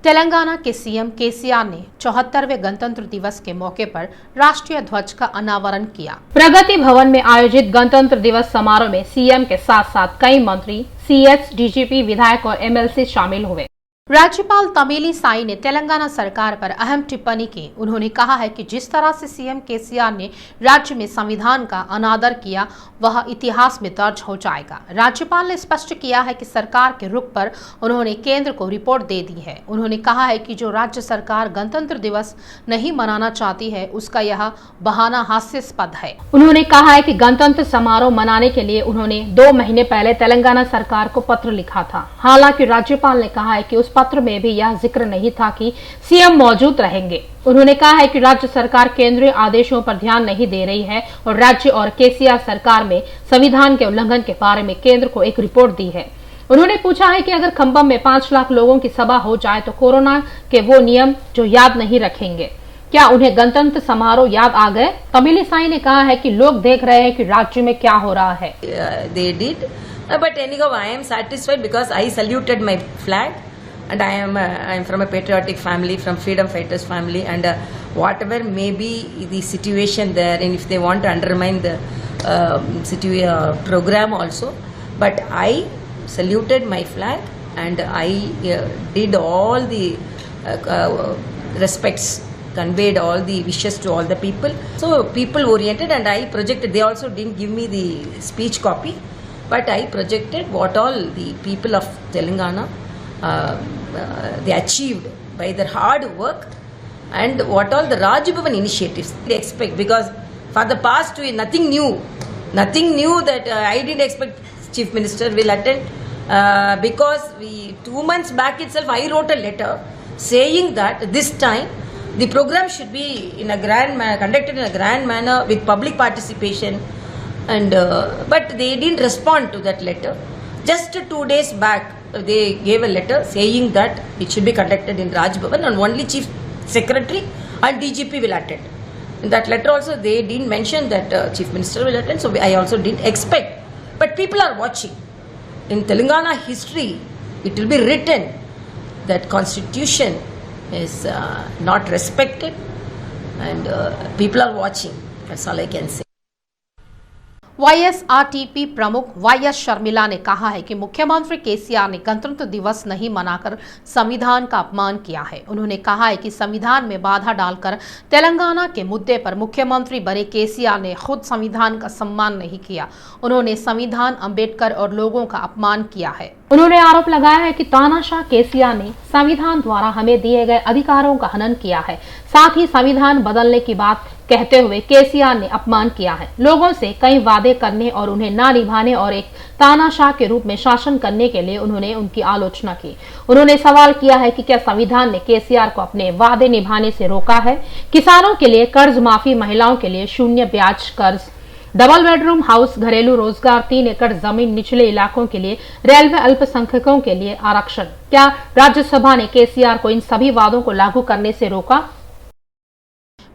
तेलंगाना के CM KCR ने 74वें गणतंत्र दिवस के मौके पर राष्ट्रीय ध्वज का अनावरण किया। प्रगति भवन में आयोजित गणतंत्र दिवस समारोह में सीएम के साथ साथ कई मंत्री, सीएस, डीजीपी, विधायक और एमएलसी शामिल हुए। राज्यपाल तमिली साई ने तेलंगाना सरकार पर अहम टिप्पणी की। उन्होंने कहा है कि जिस तरह से सीएम केसीआर ने राज्य में संविधान का अनादर किया वह इतिहास में दर्ज हो जाएगा। राज्यपाल ने स्पष्ट किया है कि सरकार के रुख पर उन्होंने केंद्र को रिपोर्ट दे दी है। उन्होंने कहा है कि जो राज्य सरकार गणतंत्र दिवस नहीं मनाना चाहती है उसका यह बहाना हास्यास्पद है। उन्होंने कहा है कि गणतंत्र समारोह मनाने के लिए उन्होंने 2 महीने पहले तेलंगाना सरकार को पत्र लिखा था। हालांकि राज्यपाल ने कहा है कि उस पत्र में भी यह जिक्र नहीं था कि सीएम मौजूद रहेंगे। उन्होंने कहा है कि राज्य सरकार केंद्रीय आदेशों पर ध्यान नहीं दे रही है और राज्य और केसीआर सरकार में संविधान के उल्लंघन के बारे में केंद्र को एक रिपोर्ट दी है। उन्होंने पूछा है कि अगर खंबम में 5 लाख लोगों की सभा हो जाए तो कोरोना के वो नियम जो याद नहीं रखेंगे, क्या उन्हें गणतंत्र समारोह याद आ गए? तमिली साई ने कहा है कि लोग देख रहे हैं कि राज्य में क्या हो रहा है। They did, but anyhow I am satisfied because I saluted my flag. And I am from a patriotic family, from freedom fighters family, and whatever may be the situation there, and if they want to undermine the program also, but I saluted my flag and I did all the respects, conveyed all the wishes to all the people. So people oriented, and I projected. They also didn't give me the speech copy, but I projected what all the people of Telangana they achieved by their hard work and what all the Raj Bhavan initiatives they expect, because for the past 2 years nothing new that I didn't expect Chief Minister will attend, because 2 months back itself I wrote a letter saying that this time the program should be in a conducted in a grand manner with public participation, and but they didn't respond to that letter. Just 2 days back they gave a letter saying that it should be conducted in Raj Bhavan and only Chief Secretary and DGP will attend. In that letter also they didn't mention that Chief Minister will attend, so I also didn't expect. But people are watching. In Telangana history, it will be written that Constitution is not respected, and people are watching. That's all I can say. वाईएसआरटीपी प्रमुख YS Sharmila ने कहा है कि मुख्यमंत्री केसीआर ने गणतंत्र दिवस नहीं मनाकर संविधान का अपमान किया है। उन्होंने कहा है कि संविधान में बाधा डालकर तेलंगाना के मुद्दे पर मुख्यमंत्री बने केसीआर ने खुद संविधान का सम्मान नहीं किया। उन्होंने संविधान, अंबेडकर और लोगों का अपमान किया है। उन्होंने आरोप लगाया है कि तानाशाह केसीआर ने संविधान द्वारा हमें दिए गए अधिकारों का हनन किया है। साथ ही संविधान बदलने की बात कहते हुए केसीआर ने अपमान किया है। लोगों से कई वादे करने और उन्हें ना निभाने और एक तानाशाह के रूप में शासन करने के लिए उन्होंने उनकी आलोचना की। उन्होंने सवाल किया है कि क्या संविधान ने केसीआर को अपने वादे निभाने से रोका है? किसानों के लिए कर्ज माफी, महिलाओं के लिए 0 ब्याज कर्ज, डबल बेडरूम हाउस, घरेलू रोजगार, 3 एकड़ जमीन, निचले इलाकों के लिए रेलवे, अल्पसंख्यकों के लिए आरक्षण, क्या राज्यसभा ने केसीआर को इन सभी वादों को लागू करने से रोका?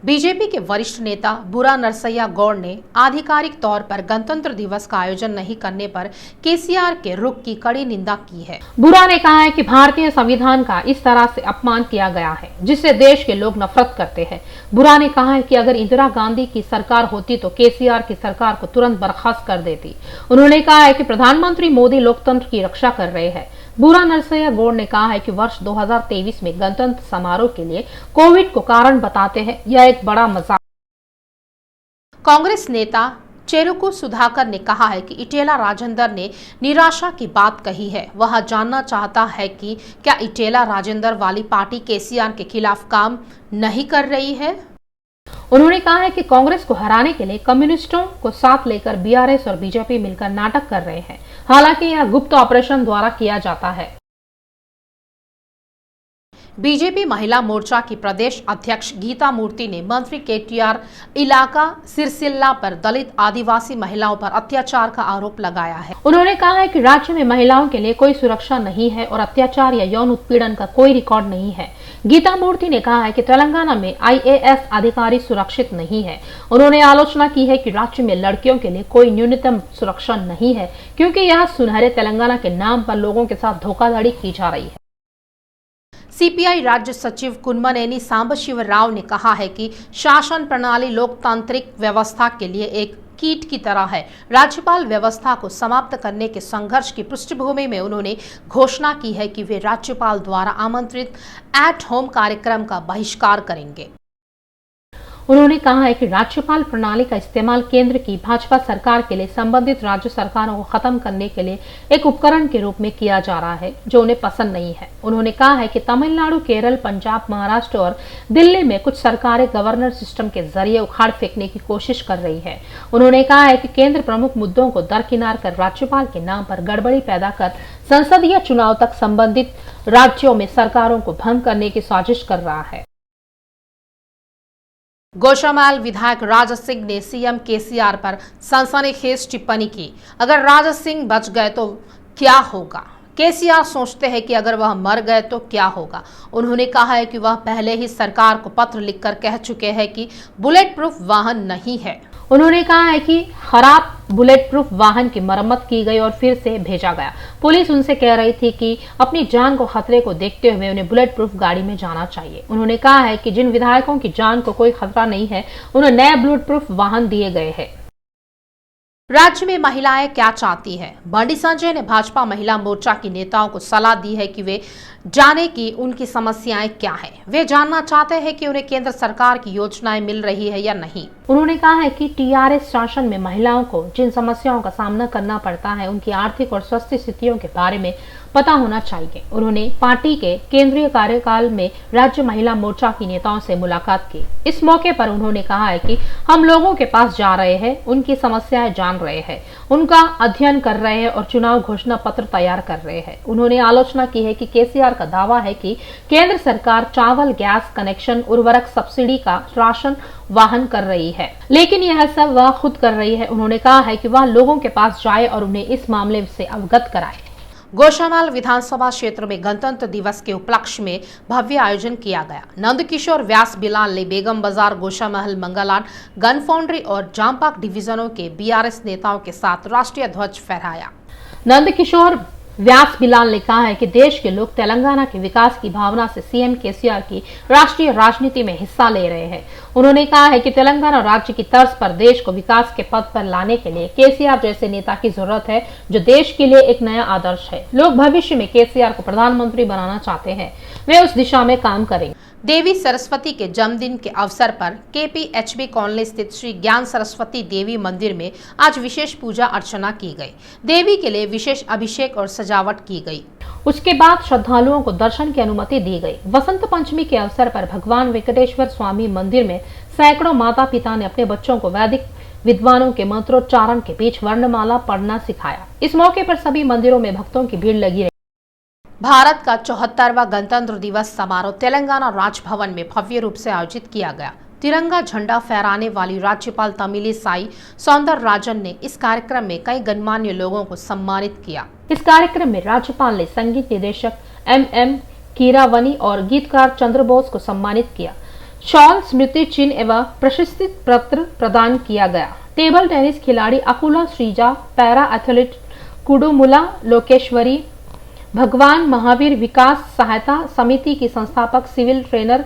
बीजेपी के वरिष्ठ नेता बुरा नरसैया गौड़ ने आधिकारिक तौर पर गणतंत्र दिवस का आयोजन नहीं करने पर केसीआर के रुख की कड़ी निंदा की है। बुरा ने कहा है कि भारतीय संविधान का इस तरह से अपमान किया गया है जिससे देश के लोग नफरत करते हैं। बुरा ने कहा है कि अगर इंदिरा गांधी की सरकार होती तो केसीआर की सरकार को तुरंत बर्खास्त कर देती। उन्होंने कहा है कि प्रधानमंत्री मोदी लोकतंत्र की रक्षा कर रहे हैं। बुरा नरसैया गौड़ ने कहा है कि वर्ष 2023 में गणतंत्र समारोह के लिए कोविड को कारण बताते हैं, यह एक बड़ा मजाक। कांग्रेस नेता चेरुकू सुधाकर ने कहा है कि इटेला राजेंद्र ने निराशा की बात कही है। वह जानना चाहता है कि क्या इटेला राजेंद्र वाली पार्टी केसीआर के खिलाफ काम नहीं कर रही है। उन्होंने कहा है कि कांग्रेस को हराने के लिए कम्युनिस्टों को साथ लेकर बीआरएस और बीजेपी मिलकर नाटक कर रहे हैं। हालांकि यह गुप्त ऑपरेशन द्वारा किया जाता है। बीजेपी महिला मोर्चा की प्रदेश अध्यक्ष गीता मूर्ति ने मंत्री केटीआर इलाका सिरसिल्ला पर दलित आदिवासी महिलाओं पर अत्याचार का आरोप लगाया है। उन्होंने कहा है कि राज्य में महिलाओं के लिए कोई सुरक्षा नहीं है और अत्याचार या यौन उत्पीड़न का कोई रिकॉर्ड नहीं है। गीता मूर्ति ने कहा है कि तेलंगाना में आईएएस अधिकारी सुरक्षित नहीं है। उन्होंने आलोचना की है कि राज्य में लड़कियों के लिए कोई न्यूनतम सुरक्षा नहीं है क्योंकि यह सुनहरे तेलंगाना के नाम पर लोगों के साथ धोखाधड़ी की जा रही है। सीपीआई राज्य सचिव कुन्मनेनी सांबशिव राव ने कहा है कि शासन प्रणाली लोकतांत्रिक व्यवस्था के लिए एक कीट की तरह है। राज्यपाल व्यवस्था को समाप्त करने के संघर्ष की पृष्ठभूमि में उन्होंने घोषणा की है कि वे राज्यपाल द्वारा आमंत्रित एट होम कार्यक्रम का बहिष्कार करेंगे। उन्होंने कहा है कि राज्यपाल प्रणाली का इस्तेमाल केंद्र की भाजपा सरकार के लिए संबंधित राज्य सरकारों को खत्म करने के लिए एक उपकरण के रूप में किया जा रहा है जो उन्हें पसंद नहीं है। उन्होंने कहा है कि तमिलनाडु, केरल, पंजाब, महाराष्ट्र और दिल्ली में कुछ सरकारें गवर्नर सिस्टम के जरिए उखाड़ फेंकने की कोशिश कर रही है। उन्होंने कहा है कि केंद्र प्रमुख मुद्दों को दरकिनार कर राज्यपाल के नाम पर गड़बड़ी पैदा कर संसदीय चुनाव तक संबंधित राज्यों में सरकारों को भंग करने की साजिश कर रहा है। गौशामाल विधायक राजा सिंह ने सीएम केसीआर पर सनसनीखेज टिप्पणी की। अगर राजा सिंह बच गए तो क्या होगा? केसीआर सोचते हैं कि अगर वह मर गए तो क्या होगा। उन्होंने कहा है कि वह पहले ही सरकार को पत्र लिखकर कह चुके हैं कि बुलेट प्रूफ वाहन नहीं है। उन्होंने कहा है कि खराब बुलेट प्रूफ वाहन की मरम्मत की गई और फिर से भेजा गया। पुलिस उनसे कह रही थी कि अपनी जान को खतरे को देखते हुए उन्हें बुलेट प्रूफ गाड़ी में जाना चाहिए। उन्होंने कहा है कि जिन विधायकों की जान को कोई खतरा नहीं है उन्हें नए बुलेट प्रूफ वाहन दिए गए हैं। राज्य में महिलाएं क्या चाहती है? बंडी संजय ने भाजपा महिला मोर्चा की नेताओं को सलाह दी है कि वे जाने की उनकी समस्याएं क्या है। वे जानना चाहते हैं कि उन्हें केंद्र सरकार की योजनाएं मिल रही है या नहीं। उन्होंने कहा है कि टीआरएस शासन में महिलाओं को जिन समस्याओं का सामना करना पड़ता है उनकी आर्थिक और स्वास्थ्य स्थितियों के बारे में पता होना चाहिए। उन्होंने पार्टी के केंद्रीय कार्यकाल में राज्य महिला मोर्चा की नेताओं से मुलाकात की। इस मौके पर उन्होंने कहा है कि हम लोगों के पास जा रहे हैं, उनकी समस्याएं जान रहे हैं, उनका अध्ययन कर रहे हैं और चुनाव घोषणा पत्र तैयार कर रहे हैं। उन्होंने आलोचना की है कि केसीआर का दावा है कि केंद्र सरकार चावल, गैस कनेक्शन, उर्वरक सब्सिडी का राशन वाहन कर रही है, लेकिन यह सब वह खुद कर रही है। उन्होंने कहा है कि वह लोगों के पास जाए और उन्हें इस मामले से अवगत कराए। गौशामाल विधानसभा क्षेत्र में गणतंत्र दिवस के उपलक्ष्य में भव्य आयोजन किया गया। नंदकिशोर व्यास बिलाल ने बेगम बाजार, गोशामहल, मंगलान, गन फाउंड्री और जामपाक डिवीजनों के बीआरएस नेताओं के साथ राष्ट्रीय ध्वज फहराया। नंदकिशोर व्यास बिलाल ने कहा है कि देश के लोग तेलंगाना के विकास की भावना से सीएम केसीआर की राष्ट्रीय राजनीति में हिस्सा ले रहे हैं। उन्होंने कहा है कि तेलंगाना राज्य की तर्ज पर देश को विकास के पथ पर लाने के लिए केसीआर जैसे नेता की जरूरत है जो देश के लिए एक नया आदर्श है। लोग भविष्य में केसीआर को प्रधानमंत्री बनाना चाहते हैं, वे उस दिशा में काम करेंगे। देवी सरस्वती के जन्मदिन के अवसर पर केपीएचबी कॉलोनी स्थित श्री ज्ञान सरस्वती देवी मंदिर में आज विशेष पूजा अर्चना की गई। देवी के लिए विशेष अभिषेक और सजावट की गई। उसके बाद श्रद्धालुओं को दर्शन की अनुमति दी गई। वसंत पंचमी के अवसर पर भगवान वेंकटेश्वर स्वामी मंदिर में सैकड़ों माता पिता ने अपने बच्चों को वैदिक विद्वानों के मंत्रोच्चारण के बीच वर्णमाला पढ़ना सिखाया। इस मौके पर सभी मंदिरों में भक्तों की भीड़ लगी रही। भारत का 74वां गणतंत्र दिवस समारोह तेलंगाना राजभवन में भव्य रूप से आयोजित किया गया। तिरंगा झंडा फहराने वाली राज्यपाल तमिलिसाई सौंदरराजन ने इस कार्यक्रम में कई गणमान्य लोगों को सम्मानित किया। इस कार्यक्रम में राज्यपाल ने संगीत निदेशक एम कीरावनी और गीतकार चंद्रबोस को सम्मानित किया। शॉल, स्मृति चिन्ह एवं प्रशस्ति पत्र प्रदान किया गया। टेबल टेनिस खिलाड़ी अकुला श्रीजा, पैरा एथलीट कुडुमुला लोकेश्वरी, भगवान महावीर विकास सहायता समिति की संस्थापक सिविल ट्रेनर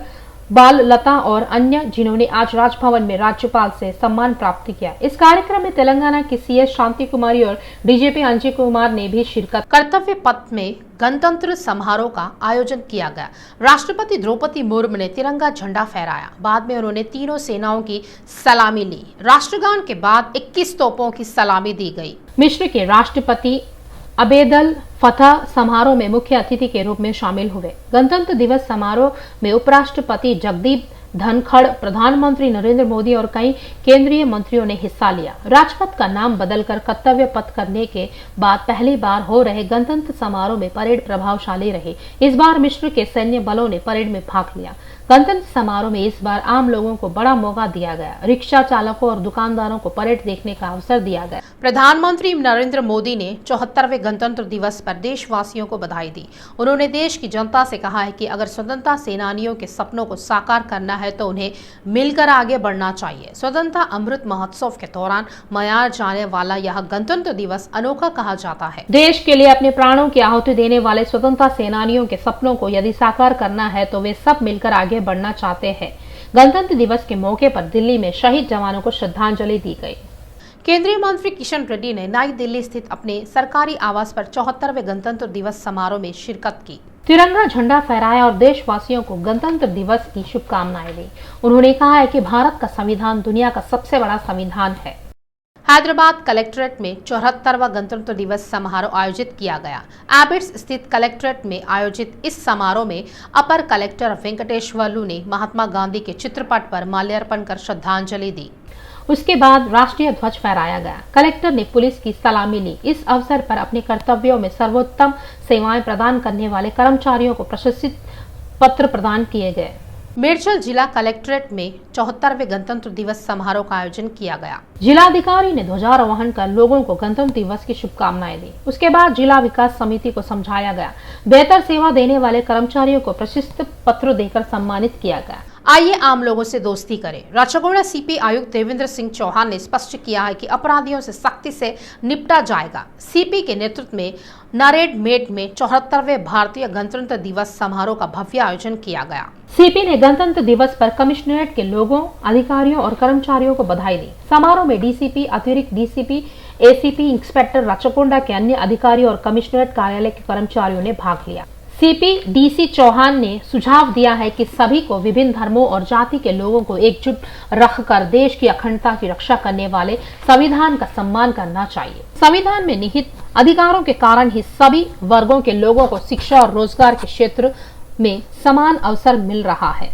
बाल लता और अन्य जिन्होंने आज राजभवन में राज्यपाल से सम्मान प्राप्त किया। इस कार्यक्रम में तेलंगाना की सीएस शांति कुमारी और डीजीपी अंजय कुमार ने भी शिरकत। कर्तव्य पथ में गणतंत्र समारोह का आयोजन किया गया। राष्ट्रपति द्रौपदी मुर्मू ने तिरंगा झंडा फहराया। बाद में उन्होंने तीनों सेनाओं की सलामी ली। राष्ट्रगान के बाद 21 तोपों की सलामी दी गई। मिस्र के राष्ट्रपति अबेदल फतह समारोह में मुख्य अतिथि के रूप में शामिल हुए। गणतंत्र दिवस समारोह में उपराष्ट्रपति जगदीप धनखड़, प्रधानमंत्री नरेंद्र मोदी और कई केंद्रीय मंत्रियों ने हिस्सा लिया। राजपथ का नाम बदलकर कर्तव्य पथ करने के बाद पहली बार हो रहे गणतंत्र समारोह में परेड प्रभावशाली रही। इस बार मिस्र के सैन्य बलों ने परेड में भाग लिया। गणतंत्र समारोह में इस बार आम लोगों को बड़ा मौका दिया गया। रिक्शा चालकों और दुकानदारों को परेड देखने का अवसर दिया गया। प्रधानमंत्री नरेंद्र मोदी ने 74वें गणतंत्र दिवस पर देशवासियों को बधाई दी। उन्होंने देश की जनता से कहा है कि अगर स्वतंत्रता सेनानियों के सपनों को साकार करना है तो उन्हें मिलकर आगे बढ़ना चाहिए। स्वतंत्रता अमृत महोत्सव के दौरान मनाया जाने वाला यह गणतंत्र दिवस अनोखा कहा जाता है। देश के लिए अपने प्राणों की आहुति देने वाले स्वतंत्रता सेनानियों के सपनों को यदि साकार करना है तो वे सब मिलकर आगे बढ़ना चाहते हैं। गणतंत्र दिवस के मौके पर दिल्ली में शहीद जवानों को श्रद्धांजलि दी गई। केंद्रीय मंत्री किशन रेड्डी ने नई दिल्ली स्थित अपने सरकारी आवास पर 74वें गणतंत्र दिवस समारोह में शिरकत की। तिरंगा झंडा फहराया और देशवासियों को गणतंत्र दिवस की शुभकामनाएं दी। उन्होंने कहा है कि भारत का संविधान दुनिया का सबसे बड़ा संविधान है। हैदराबाद कलेक्ट्रेट में 74वां गणतंत्र दिवस समारोह आयोजित किया गया। एबिट्स स्थित कलेक्ट्रेट में आयोजित इस समारोह में अपर कलेक्टर वेंकटेश्वरलू ने महात्मा गांधी के चित्रपट पर माल्यार्पण कर श्रद्धांजलि दी। उसके बाद राष्ट्रीय ध्वज फहराया गया। कलेक्टर ने पुलिस की सलामी ली। इस अवसर पर अपने कर्तव्यों में सर्वोत्तम सेवाएं प्रदान करने वाले कर्मचारियों को प्रशस्ति पत्र प्रदान किए गए। मेरठल जिला कलेक्ट्रेट में 74वें गणतंत्र दिवस समारोह का आयोजन किया गया। जिलाधिकारी ने ध्वजारोहण कर लोगों को गणतंत्र दिवस की शुभकामनाएं दी। उसके बाद जिला विकास समिति को समझाया गया। बेहतर सेवा देने वाले कर्मचारियों को प्रशस्ति पत्र देकर सम्मानित किया गया। आइए आम लोगों से दोस्ती करें। राचौगुड़ा सीपी आयुक्त देवेंद्र सिंह चौहान ने स्पष्ट किया है कि अपराधियों से सख्ती से निपटा जाएगा। सीपी के नेतृत्व में नरेड मेट में 74वें भारतीय गणतंत्र दिवस समारोह का भव्य आयोजन किया गया। सीपी ने गणतंत्र दिवस पर कमिश्नरेट के लोगों, अधिकारियों और कर्मचारियों को बधाई दी। समारोह में डीसीपी, अतिरिक्त डीसीपी, एसीपी, इंस्पेक्टर, राचौगुड़ा के अन्य अधिकारियों और कमिश्नरेट कार्यालय के कर्मचारियों ने भाग लिया। सीपी डीसी चौहान ने सुझाव दिया है कि सभी को विभिन्न धर्मों और जाति के लोगों को एकजुट रखकर देश की अखंडता की रक्षा करने वाले संविधान का सम्मान करना चाहिए। संविधान में निहित अधिकारों के कारण ही सभी वर्गों के लोगों को शिक्षा और रोजगार के क्षेत्र में समान अवसर मिल रहा है।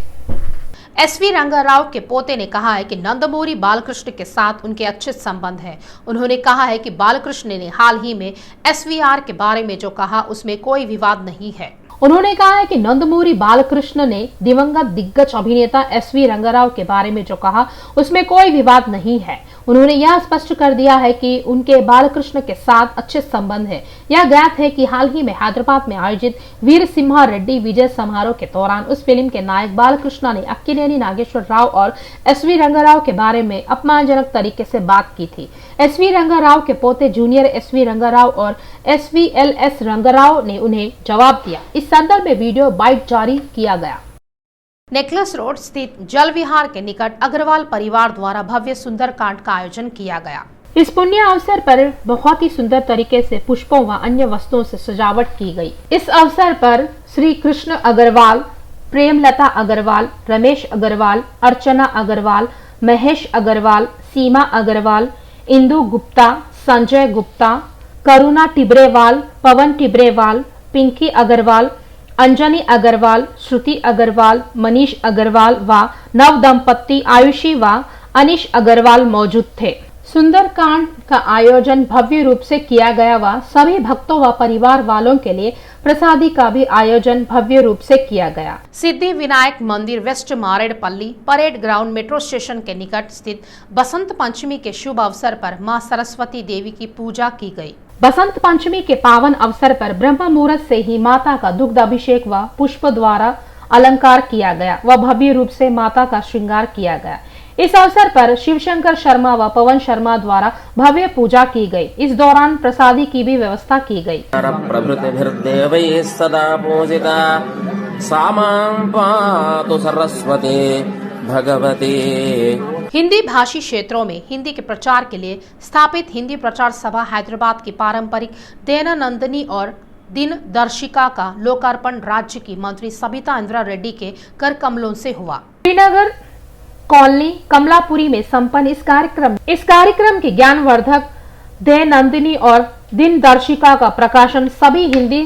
एसवी रंगाराव के पोते ने कहा है कि नंदमूरी बालकृष्ण के साथ उनके अच्छे संबंध हैं। उन्होंने कहा है कि बालकृष्ण ने हाल ही में एसवीआर के बारे में जो कहा उसमें कोई विवाद नहीं है। उन्होंने कहा है कि नंदमूरी बालकृष्ण ने दिवंगत दिग्गज अभिनेता एसवी रंगाराव के बारे में जो कहा उसमें कोई विवाद नहीं है। उन्होंने यह स्पष्ट कर दिया है कि उनके बालकृष्ण के साथ अच्छे संबंध हैं। यह ज्ञात है कि हाल ही में हैदराबाद में आयोजित वीर सिम्हा रेड्डी विजय समारोह के दौरान उस फिल्म के नायक बालकृष्ण ने अक्किनेनी नागेश्वर राव और एसवी रंगाराव के बारे में अपमानजनक तरीके से बात की थी। एसवी रंगाराव के पोते जूनियर एसवी रंगाराव और SVLS रंगाराव ने उन्हें जवाब दिया। इस संदर्भ में वीडियो बाइट जारी किया गया। नेकलेस रोड स्थित जल विहार के निकट अग्रवाल परिवार द्वारा भव्य सुंदरकांड का आयोजन किया गया। इस पुण्य अवसर पर बहुत ही सुंदर तरीके से पुष्पों व अन्य वस्तुओं से सजावट की गई। इस अवसर पर श्री कृष्ण अग्रवाल, प्रेमलता अग्रवाल, रमेश अग्रवाल, अर्चना अग्रवाल, महेश अग्रवाल, सीमा अग्रवाल, इंदु गुप्ता, संजय गुप्ता, करुणा टिब्रेवाल, पवन टिब्रेवाल, पिंकी अग्रवाल, अंजनी अग्रवाल, श्रुति अग्रवाल, मनीष अग्रवाल व नव दंपत्ति आयुषी व अनिश अग्रवाल मौजूद थे। सुंदरकांड का आयोजन भव्य रूप से किया गया व सभी भक्तों व परिवार वालों के लिए प्रसादी का भी आयोजन भव्य रूप से किया गया। सिद्धि विनायक मंदिर West Marredpally Parade Ground metro station के निकट स्थित बसंत पंचमी के शुभ अवसर पर मां सरस्वती देवी की पूजा की गई। बसंत पंचमी के पावन अवसर पर ब्रह्म मुहूर्त से ही माता का दुग्ध अभिषेक व पुष्प द्वारा अलंकार किया गया व भव्य रूप से माता का श्रृंगार किया गया। इस अवसर पर शिवशंकर शर्मा व पवन शर्मा द्वारा भव्य पूजा की गई। इस दौरान प्रसादी की भी व्यवस्था की गई। सदा पूजिता सामां पातु सरस्वती भगवती। हिंदी भाषी क्षेत्रों में हिंदी के प्रचार के लिए स्थापित हिंदी प्रचार सभा हैदराबाद की पारंपरिक देनानंदिनी और दिन दर्शिका का लोकार्पण राज्य की मंत्री सबिता इंद्रा रेड्डी के कर कमलों से हुआ। श्रीनगर कॉलोनी कमलापुरी में संपन्न इस कार्यक्रम के ज्ञानवर्धक देनानंदिनी और दिन दर्शिका का प्रकाशन सभी हिंदी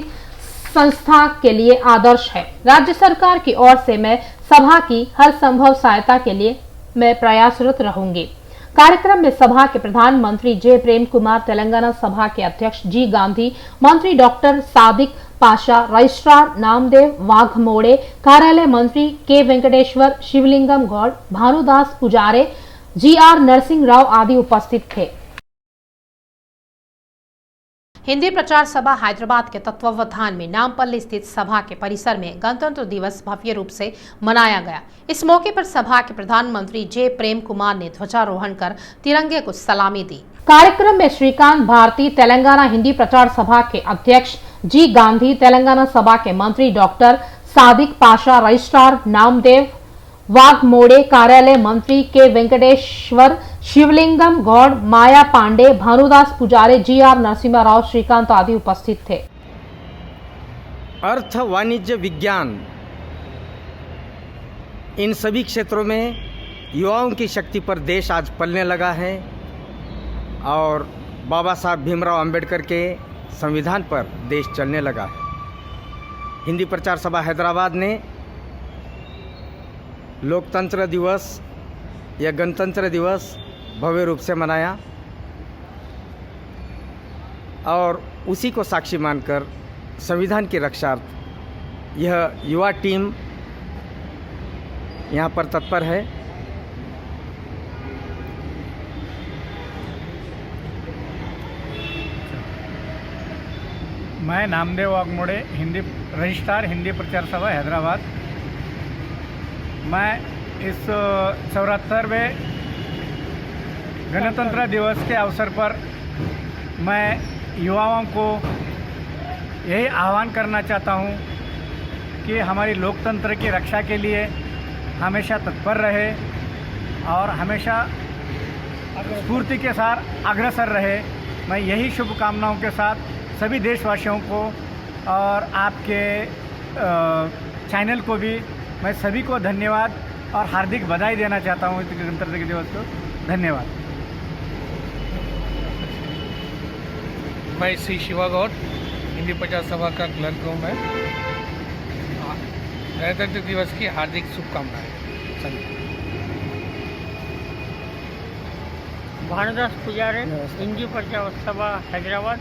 संस्था के लिए आदर्श है। राज्य सरकार की ओर से मैं सभा की हर संभव सहायता के लिए मैं प्रयासरत रहूंगी। कार्यक्रम में सभा के प्रधानमंत्री जे प्रेम कुमार, तेलंगाना सभा के अध्यक्ष जी गांधी, मंत्री डॉक्टर सादिक पाशा, रजिस्ट्रार नामदेव वाघमोड़े, कार्यालय मंत्री के वेंकटेश्वर, शिवलिंगम गौड़, भानुदास पुजारे, GR नरसिंह राव आदि उपस्थित थे। हिंदी प्रचार सभा हैदराबाद के तत्वावधान में नामपल्ली स्थित सभा के परिसर में गणतंत्र दिवस भव्य रूप से मनाया गया। इस मौके पर सभा के प्रधानमंत्री जे प्रेम कुमार ने ध्वजारोहण कर तिरंगे को सलामी दी। कार्यक्रम में श्रीकांत भारती, तेलंगाना हिंदी प्रचार सभा के अध्यक्ष जी गांधी, तेलंगाना सभा के मंत्री डॉक्टर सादिक पाशा, रजिस्ट्रार नामदेव वाघमोड़े, कार्यालय मंत्री के वेंकटेश्वर, शिवलिंगम गौड़, माया पांडे, भानुदास पुजारी, जी.आर. नरसिम्हा राव, श्रीकांत आदि उपस्थित थे। अर्थ, वाणिज्य, विज्ञान, इन सभी क्षेत्रों में युवाओं की शक्ति पर देश आज पलने लगा है और बाबा साहब भीमराव अंबेडकर के संविधान पर देश चलने लगा है। हिंदी प्रचार सभा हैदराबाद ने लोकतंत्र दिवस या गणतंत्र दिवस भव्य रूप से मनाया और उसी को साक्षी मानकर संविधान की रक्षार्थ यह युवा टीम यहाँ पर तत्पर है। मैं नामदेव वाघमोड़े, हिंदी रजिस्ट्रार हिंदी प्रचार सभा हैदराबाद। मैं इस 74वें गणतंत्र दिवस के अवसर पर मैं युवाओं को यही आह्वान करना चाहता हूं कि हमारी लोकतंत्र की रक्षा के लिए हमेशा तत्पर रहे और हमेशा स्फूर्ति के साथ अग्रसर रहे। मैं यही शुभकामनाओं के साथ सभी देशवासियों को और आपके चैनल को भी मैं सभी को धन्यवाद और हार्दिक बधाई देना चाहता हूँ इस गणतंत्र दिवस को। धन्यवाद। मैं श्री शिवा गौड़, हिंदी प्रचार सभा का क्लर्क हूँ। मैं गणतंत्र दिवस की हार्दिक शुभकामनाएं सभी। भानुदास पुजारी, हिंदी प्रचार सभा हैदराबाद,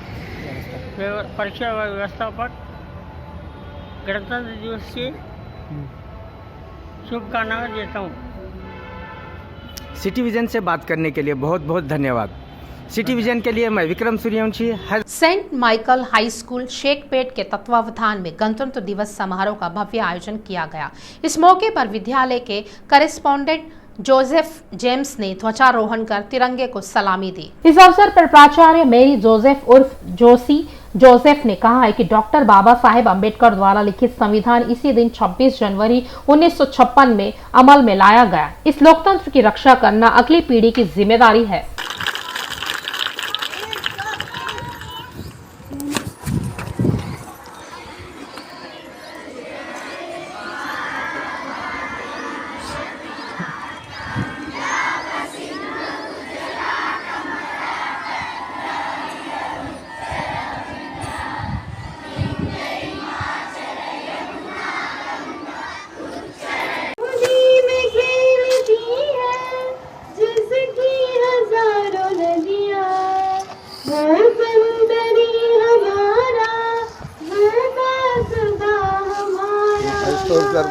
परीक्षा व्यवस्थापक, गणतंत्र दिवस की शुभकामनाएं देता हूँ। सिटी विजन से बात करने के लिए बहुत बहुत धन्यवाद। सिटी विजन के लिए मैं Vikram Suryavanshi. Saint Michael high school Shaikpet के तत्वावधान में गणतंत्र दिवस समारोह का भव्य आयोजन किया गया। इस मौके पर विद्यालय के करेस्पॉन्डेंट जोसेफ जेम्स ने ध्वजारोहण कर तिरंगे को सलामी दी। इस अवसर पर प्राचार्य मेरी जोसेफ उर्फ जोशी जोसेफ ने कहा है कि डॉक्टर बाबा साहेब अम्बेडकर द्वारा लिखित संविधान इसी दिन 26 जनवरी 1956 में अमल में लाया गया। इस लोकतंत्र की रक्षा करना अगली पीढ़ी की जिम्मेदारी है।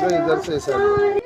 इधर से